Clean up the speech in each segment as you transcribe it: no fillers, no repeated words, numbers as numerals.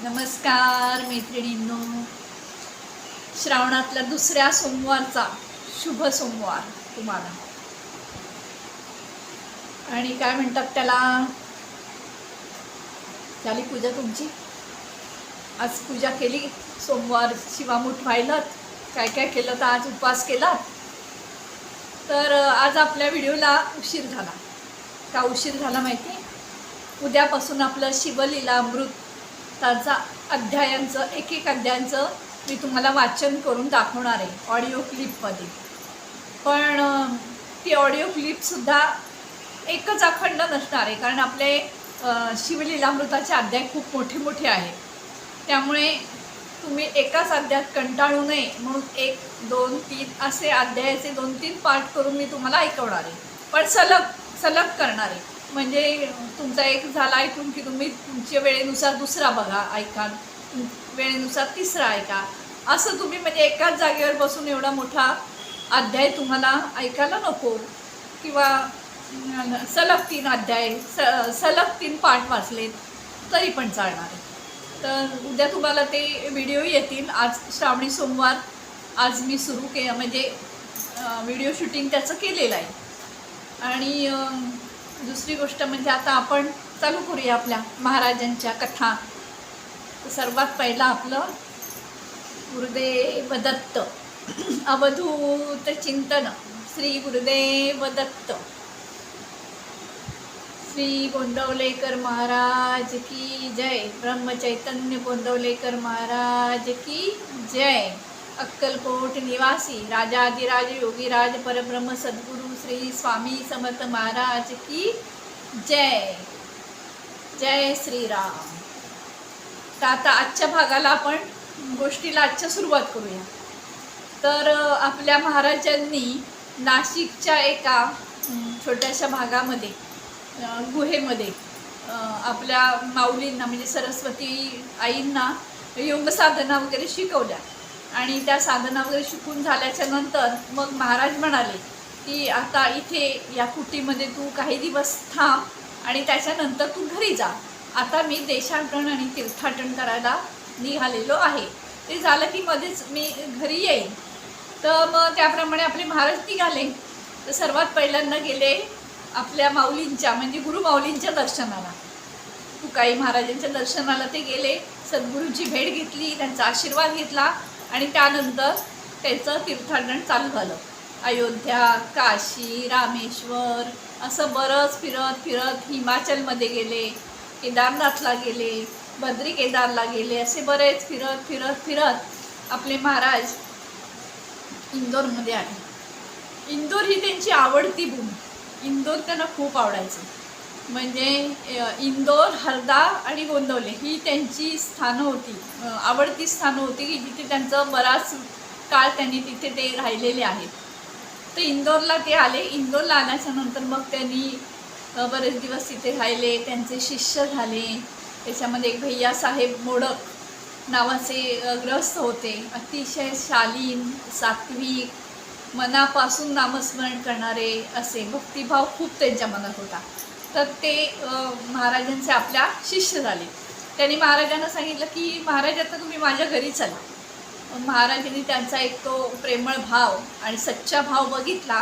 नमस्कार मैत्रिणींनो, श्रावणातल्या दुसऱ्या सोमवारचा शुभ सोमवार तुम्हाला. आणि काय म्हणतात त्याला, झाली पूजा तुमची? आज पूजा केली, सोमवार शिवामूठ व्हायलात, काय काय केलं तर आज उपवास केला. तर आज आपल्या व्हिडिओला उशीर झाला. का उशीर झाला माहिती? उद्यापासून आपलं शिवलीलामृताचा अध्यायांचं एक अध्यायांचं मी तुम्हाला वाचन करून दाखवणार आहे ऑडिओ क्लिपमध्ये. पण ती ऑडिओ क्लिपसुद्धा एकच अखंड नसणार आहे, कारण आपले शिवलीलामृताचे अध्याय खूप मोठे मोठे आहेत. त्यामुळे तुम्ही एकाच अध्यायात कंटाळू नये म्हणून 1, 2, 3 असे अध्यायाचे 2-3 पाठ करून मी तुम्हाला ऐकवणार आहे. पण सलग करणार आहे. म्हणजे तुमचा एक झाला ऐकून की तुम्ही तुमच्या वेळेनुसार दुसरा बघा, ऐका, वेळेनुसार तिसरा ऐका. असं तुम्ही म्हणजे एकाच जागेवर बसून एवढा मोठा अध्याय तुम्हाला ऐकायला नको. किंवा सलग 3 अध्याय सलग 3 पाठ वाचलेत तरी पण चालणार आहे. तर उद्या तुम्हाला ते व्हिडिओ येतील. आज श्रावणी सोमवार, आज मी सुरू म्हणजे व्हिडिओ शूटिंग त्याचं केलेलं आहे. आणि दुसरी गोष्ट म्हणजे आता आपण चालू करूया आपल्या महाराजांच्या कथा. सर्वात पहिला आपलं गुरुदेव दत्त अवधूत चिंतन. श्री गुरुदेव दत्त. श्री गोंदवलेकर महाराज की जय. ब्रह्मचैतन्य गोंदवलेकर महाराज की जय. अक्कलकोट निवासी राजाधिराज योगीराज परब्रह्म सद्गुरु श्री स्वामी समर्थ महाराज की जय. जय श्रीराम. तर आता आजच्या भागाला आपण गोष्टीला आजच्या सुरुवात करूया. तर आपल्या महाराजांनी नाशिकच्या एका छोट्याशा भागामध्ये गुहेमध्ये आपल्या माऊलींना म्हणजे सरस्वती आईंना योग साधना वगैरे शिकवल्या. आणि त्या साधना वगैरे शिकून झाल्याच्या नंतर मग महाराज म्हणाले की आता इथे या कुटीमध्ये तू काही दिवस थांब आणि त्याच्यानंतर तू घरी जा. आता मी देशाटन आणि तीर्थाटन करायला निघालेलो आहे. ते झालं की मध्येच मी घरी येईन. तर मग त्याप्रमाणे आपले महाराज निघाले. तर सर्वात पहिल्यांदा गेले आपल्या माऊलींच्या म्हणजे गुरुमाऊलींच्या दर्शनाला. तुकाई महाराजांच्या दर्शनाला ते गेले. सद्गुरूंची भेट घेतली, त्यांचा आशीर्वाद घेतला आणि त्यानंतर त्याचं तीर्थाटन चालू झालं. अयोध्या, काशी, रामेश्वर असं बरंच फिरत हिमाचलमध्ये गेले, केदारनाथला गेले, बद्री केदारला गेले. असे बरेच फिरत आपले महाराज इंदोरमध्ये आले. इंदोर ही त्यांची आवडती भूमी. इंदोर त्यांना खूप आवडायचं. म्हणजे इंदोर, हरदा आणि गोंदवले ही त्यांची स्थानं होती, आवडती स्थानं होती की जिथे त्यांचं बराच काळ त्यांनी तिथे ते राहिलेले आहेत. तर इंदोरला ते आले. इंदोरला आल्याच्या नंतर मग त्यांनी बरेच दिवस तिथे राहिले. त्यांचे शिष्य झाले. त्याच्यामध्ये एक भैयासाहेब मोडक नावाचे ग्रस्त होते. अतिशय शालीन, सात्विक, मनापासून नामस्मरण करणारे असे भक्तिभाव खूप त्यांच्या मनात होता. तर ते महाराजांचे आपल्या शिष्य झाले. त्यांनी महाराजांना सांगितलं की महाराज आता तुम्ही माझ्या घरी चला. महाराजांनी त्यांचा एक तो प्रेमळ भाव आणि सच्चा भाव बघितला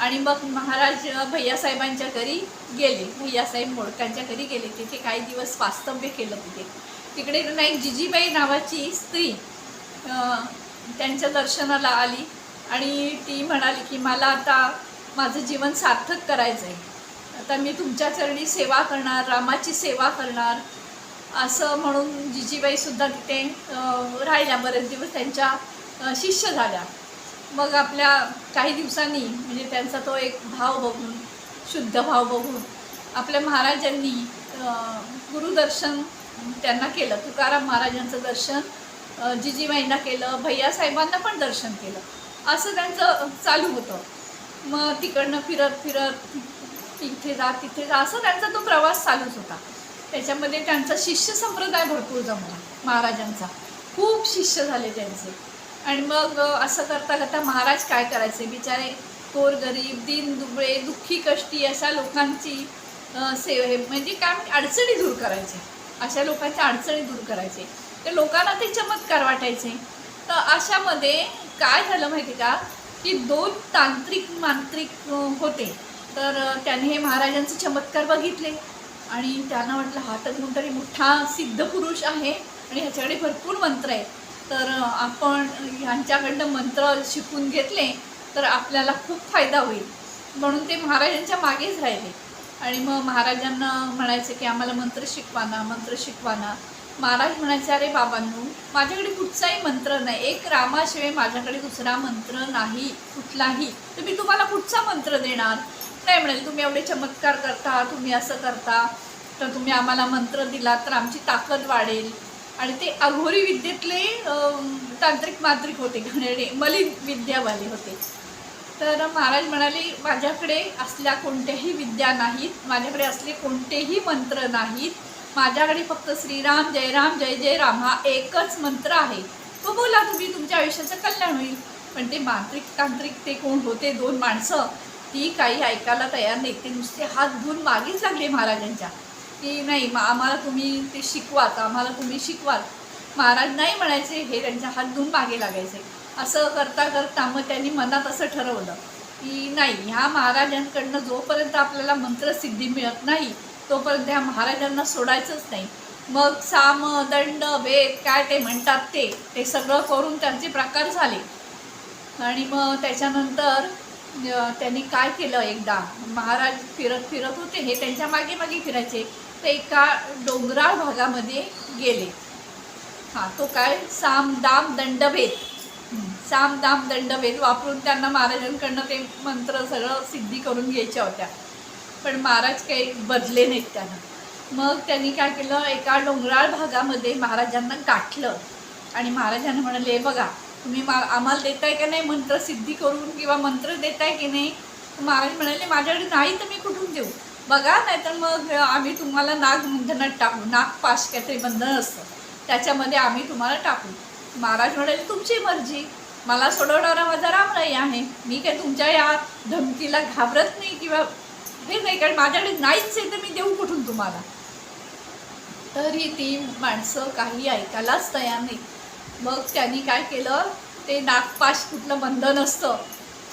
आणि मग महाराज भैयासाहेबांच्या घरी गेले. भैयासाहेब मोडकांच्या घरी गेले. तिथे काही दिवस वास्तव्य केलं. तिकडे त्यांना एक जिजीबाई नावाची स्त्री त्यांच्या दर्शनाला आली आणि ती म्हणाली की मला आता माझं जीवन सार्थक करायचं आहे. आता मी तुमच्या चरणी सेवा करणार, रामाची सेवा करणार असं म्हणून जिजीबाईसुद्धा तिथे राहिल्या. बरेच दिवस त्यांच्या शिष्य झाल्या. मग आपल्या काही दिवसांनी म्हणजे त्यांचा तो एक भाव बघून, शुद्ध भाव बघून आपल्या महाराजांनी गुरुदर्शन त्यांना केलं. तुकाराम महाराजांचं दर्शन जिजीबाईंना केलं. भैयासाहेबांना पण दर्शन केलं. असं त्यांचं चालू होतं. मग तिकडनं फिरत इथे जा तिथे जा असं त्यांचा तो प्रवास चालूच होता. त्याच्यामध्ये त्यांचा शिष्य संप्रदाय भरपूर जमला. महाराजांचा खूप शिष्य झाले त्यांचे. आणि मग असं करता महाराज काय करायचे, बिचारे गोरगरीब, दीन दुबळे, दुःखी कष्टी अशा लोकांची म्हणजे काय अडचणी दूर करायच्या. अशा लोकांच्या अडचणी दूर करायचे. तर लोकांना ते चमत्कार वाटायचे. तर अशामध्ये काय झालं माहिती का, की 2 तांत्रिक मांत्रिक होते. तर त्याने हे महाराजांचे चमत्कार बघितले आणि त्यांना वाटलं हा तर कोणतरी मोठा सिद्ध पुरुष आहे आणि ह्याच्याकडे भरपूर मंत्र आहेत. तर आपण ह्यांच्याकडनं मंत्र शिकून घेतले तर आपल्याला खूप फायदा होईल. म्हणून ते महाराजांच्या मागेच राहिले आणि मग महाराजांना म्हणायचे की आम्हाला मंत्र शिकवा ना, मंत्र शिकवा ना. महाराज म्हणायचे अरे बाबांनो, माझ्याकडे कुठचाही मंत्र नाही, एक रामाशिवाय माझ्याकडे दुसरा मंत्र नाही कुठलाही, तर मी तुम्हाला कुठचा मंत्र देणार. नाही म्हणाले, तुम्ही एवढे चमत्कार करता, तुम्ही असं करता, तर तुम्ही आम्हाला मंत्र दिला तर आमची ताकद वाढेल. आणि ते अघोरी विद्येतले तांत्रिक मांत्रिक होते, घणेरडे मलिन विद्यावाले होते. तर महाराज म्हणाले माझ्याकडे असल्या कोणत्याही विद्या नाहीत, माझ्याकडे असले कोणतेही मंत्र नाहीत, माझ्याकडे फक्त श्रीराम जय राम जय जय राम हा एकच मंत्र आहे, तो बोला तुम्ही, तुमच्या आयुष्याचं कल्याण होईल. पण ते मांत्रिक तांत्रिक ते कोण होते, 2 माणसं, ती काही ऐकायला तयार नाही. ते नुसते हात धुवून मागेच लागले महाराजांच्या की नाही आम्हाला तुम्ही ते शिकवाल, आम्हाला तुम्ही शिकवाल. महाराज नाही म्हणायचे, हे त्यांच्या हात धुवून मागे लागायचे. असं करता करता मग त्यांनी मनात असं ठरवलं की नाही, ह्या महाराजांकडनं जोपर्यंत आपल्याला मंत्रसिद्धी मिळत नाही तोपर्यंत ह्या महाराजांना सोडायचंच नाही. मग साम दंड भेद काय ते म्हणतात ते सगळं करून त्यांचे प्रकार झाले. आणि मग त्याच्यानंतर त्यांनी काय केलं, एकदा महाराज फिरत फिरत होते, हे त्यांच्या मागे मागे फिरायचे, ते एका डोंगराळ भागामध्ये गेले. हां, तो काय साम दाम दंडभेद, साम दाम दंडभेद वापरून त्यांना महाराजांकडनं ते मंत्र सगळं सिद्धी करून घ्यायच्या होत्या. पण महाराज काही बदले नाहीत त्यांना. मग त्यांनी काय केलं, एका डोंगराळ भागामध्ये महाराजांना गाठलं आणि महाराजांना म्हणाले बघा तुम्ही आम्हाला देताय का नाही मंत्र सिद्धी करून, किंवा मंत्र देताय की नाही. महाराज म्हणाले माझ्याकडे नाही तर मी कुठून देऊ, बघा, नाहीतर मग आम्ही तुम्हाला नागबंधनात टाकू, नागपाश काहीतरी बंधन असतं त्याच्यामध्ये आम्ही तुम्हाला टाकू. महाराज म्हणाले तुमची मर्जी, मला सोडवणारा माझा रामराई आहे, मी काय तुमच्या या धमकीला घाबरत नाही किंवा हे नाही, कारण माझ्याकडे नाहीच आहे तर मी देऊ कुठून तुम्हाला. तरी ती माणसं काही ऐकायलाच तयार नाही. मग त्यांनी काय केलं, ते नागपाश कुठलं बंधन असतं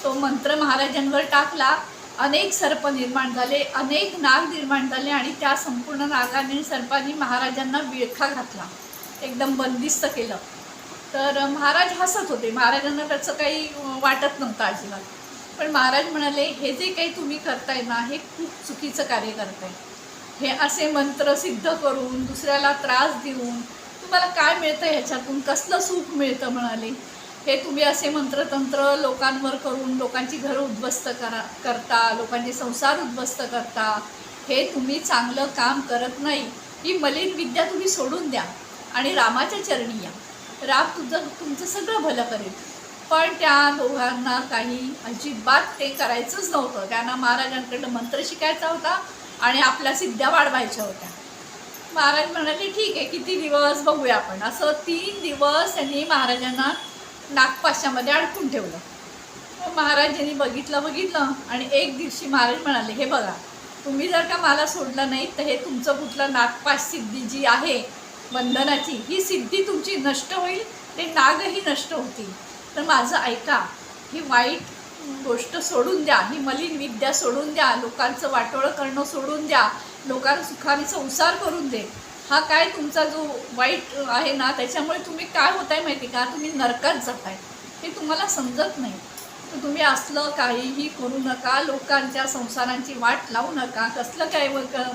तो मंत्र महाराजांवर टाकला. अनेक सर्प निर्माण झाले, अनेक नाग निर्माण झाले आणि त्या संपूर्ण नागांनी सर्पांनी महाराजांना विळखा घातला, एकदम बंदिस्त केलं. तर महाराज हसत होते, महाराजांना त्याचं काही वाटत नव्हतं अजिबात. पण महाराज म्हणाले हे जे काही तुम्ही करताय ना हे खूप चुकीचं कार्य करताय. हे असे मंत्र सिद्ध करून दुसऱ्याला त्रास देऊन तुम्हाला काय मिळतं, ह्याच्यातून कसलं सुख मिळतं. म्हणाले हे तुम्ही असे मंत्रतंत्र लोकांवर करून लोकांची घरं उद्ध्वस्त करता, लोकांचे संसार उद्ध्वस्त करता, हे तुम्ही चांगलं काम करत नाही. ही मलिन विद्या तुम्ही सोडून द्या आणि रामाच्या चरणी या, राम तुमचं सगळं भलं करेल. पण त्या दोघांना काही अजिबात ते करायचंच नव्हतं. त्यांना महाराजांकडनं मंत्र शिकायचा होता आणि आपल्या सिद्ध्या वाढवायच्या होत्या. महाराज म्हणाले ठीक आहे, किती दिवस बघूया आपण. असं 3 दिवस त्यांनी महाराजांना नागपाशामध्ये अडकून ठेवलं. महाराजांनी बघितलं आणि एक दिवशी महाराज म्हणाले हे बघा, तुम्ही जर का मला सोडलं नाही तर हे तुमचं कुठलं नागपाश सिद्धी जी आहे बंधनाची, ही सिद्धी तुमची नष्ट होईल, ते नागही नष्ट होतील. तर माझं ऐका, ही वाईट गोष्ट सोडून द्या, ही मलिन विद्या सोडून द्या, लोकांचं वाटोळं करणं सोडून द्या, लोकांना सुखाने संसार करून दे. हा काय तुमचा जो वाईट आहे ना त्याच्यामुळे तुम्ही काय होताय माहिती का, तुम्ही नरकात जाताय, हे तुम्हाला समजत नाही. तर तुम्ही असलं काहीही करू नका, लोकांच्या संसारांची वाट लावू नका. कसलं काय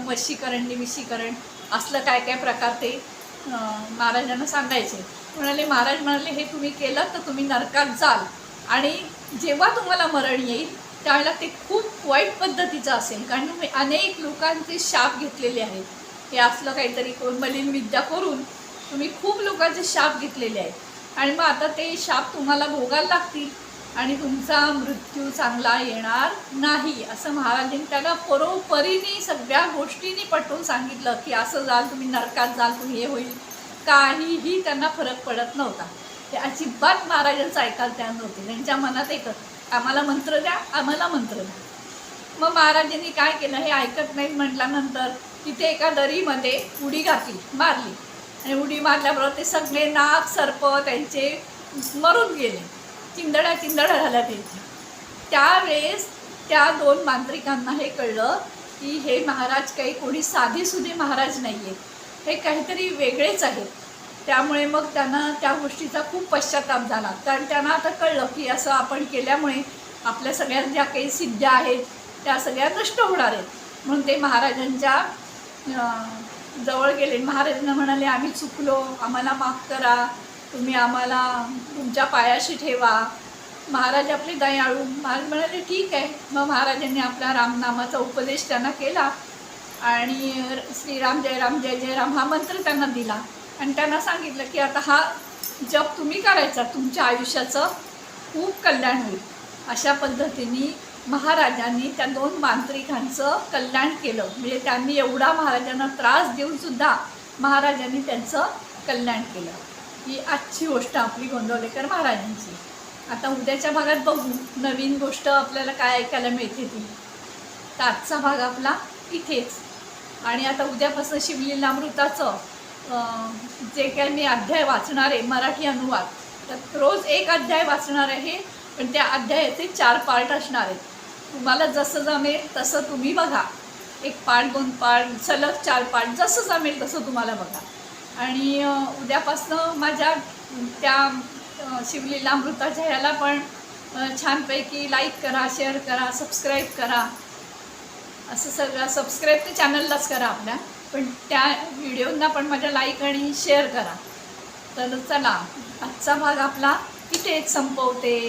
वशीकरण निविशीकरण असलं काय काय प्रकार ते महाराजांना सांगायचे. महाराज म्हणाले हे तुम्ही केलं तर तुम्ही नरकात जाल आणि जेव्हा तुम्हाला मरण येईल त्यावेळेला ते खूप वाईट पद्धतीचं असेल, कारण तुम्ही अनेक लोकांचे शाप घेतलेले आहेत. हे असलं काहीतरी मलिन विद्या करून तुम्ही खूप लोकांचे शाप घेतलेले आहेत आणि मग आता ते शाप तुम्हाला भोगायला लागतील आणि तुमचा मृत्यू चांगला येणार नाही. असं महाराजांनी त्याला परोपरीने सगळ्या गोष्टींनी पटवून सांगितलं की असं जाल, तुम्ही नरकात जाल, तुम्ही हे होईल. काहीही त्यांना फरक पडत नव्हता. ते अजिबात महाराजांचं ऐकायला तयार नव्हते. त्यांच्या मनात एकच, आम्हाला मंत्र द्या, आम्हाला मंत्र द्या. मग महाराजांनी काय केलं, हे ऐकत नाही म्हटल्यानंतर तिथे एका दरीमध्ये उडी घातली, मारली, आणि उडी मारल्याबरोबर ते सगळे नाग सर्प त्यांचे मरून गेले, चिंदड्या झाल्या त्यांच्या. त्यावेळेस त्या 2 मांत्रिकांना हे कळलं की हे महाराज काही कोणी साधेसुधे महाराज नाही आहेत, हे काहीतरी वेगळेच आहेत. त्यामुळे मग त्यांना त्या गोष्टीचा खूप पश्चाताप झाला, कारण त्यांना आता कळलं की असं आपण केल्यामुळे आपल्या सगळ्या ज्या काही सिद्ध्या आहेत त्या सगळ्या नष्ट होणार आहेत. म्हणून ते महाराजांच्या जवळ गेले. महाराजांना म्हणाले, आम्ही चुकलो, आम्हाला माफ करा, तुम्ही आम्हाला तुमच्या पायाशी ठेवा. महाराज आपले दयाळू. महाराज म्हणाले ठीक आहे. मग महाराजांनी आपला रामनामाचा उपदेश त्यांना केला आणि श्रीराम जय राम जय जय राम हा मंत्र त्यांना दिला आणि त्यांना सांगितलं की आता हा जप तुम्ही करायचा, तुमच्या आयुष्याचं खूप कल्याण होईल. अशा पद्धतीने महाराजांनी त्या 2 मांत्रिकांचं कल्याण केलं. म्हणजे त्यांनी एवढा महाराजांना त्रास देऊनसुद्धा महाराजांनी त्यांचं कल्याण केलं. ही आजची गोष्ट आपली गोंदवलेकर महाराजांची. आता उद्याच्या भागात बघू नवीन गोष्ट आपल्याला काय ऐकायला मिळते ती. तर आजचा भाग आपला इथेच. आणि आता उद्यापासून शिवलीलामृताचं जे काय मी अध्याय वाचणार आहे मराठी अनुवाद, तर रोज एक अध्याय वाचणार आहे, पण त्या अध्यायाचे 4 पार्ट असणार आहेत. तुम्हाला जसं जमेल तसं तुम्ही बघा. 1 पार्ट 2 पार्ट सलग 4 पार्ट जसं जमेल तसं तुम्हाला बघा. आणि उद्यापासनं माझ्या त्या शिवलीलामृताच्या ह्याला पण छानपैकी लाईक करा, शेअर करा, सबस्क्राईब करा. असं सगळं सबस्क्राईब तर चॅनललाच करा आपल्या, पण त्या व्हिडिओंना पण माझ्या लाईक आणि शेअर करा. तर चला आजचा भाग आपला इथेच संपवते.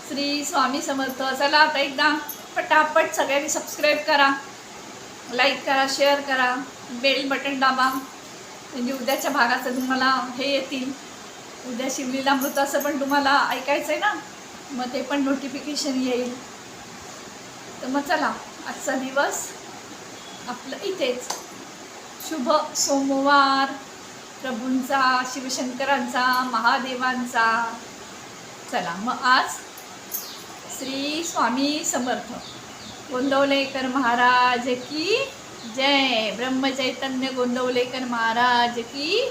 श्री स्वामी समर्थ. चला आता एकदा पटापट सगळ्यांनी सबस्क्राईब करा, लाईक करा, शेअर करा, बेल बटन दाबा, म्हणजे उद्याच्या भागाचं तुम्हाला हे येतील. उद्या शिवलीलामृताचं पण तुम्हाला ऐकायचं आहे ना, मग ते पण नोटिफिकेशन येईल. तर मग चला आजचा दिवस आपलं इथेच. शुभ सोमवार प्रभूंचा, शिवशंकरांचा, महादेवांचा. चला मग आज श्री स्वामी समर्थ. गोंदवलेकर महाराज की जय. ब्रह्मचैतन्य गोंदवलेकर महाराज की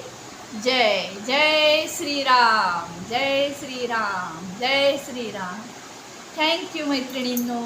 जय. जय श्रीराम, जय श्रीराम, जय श्रीराम. थँक्यू मैत्रिणींनो.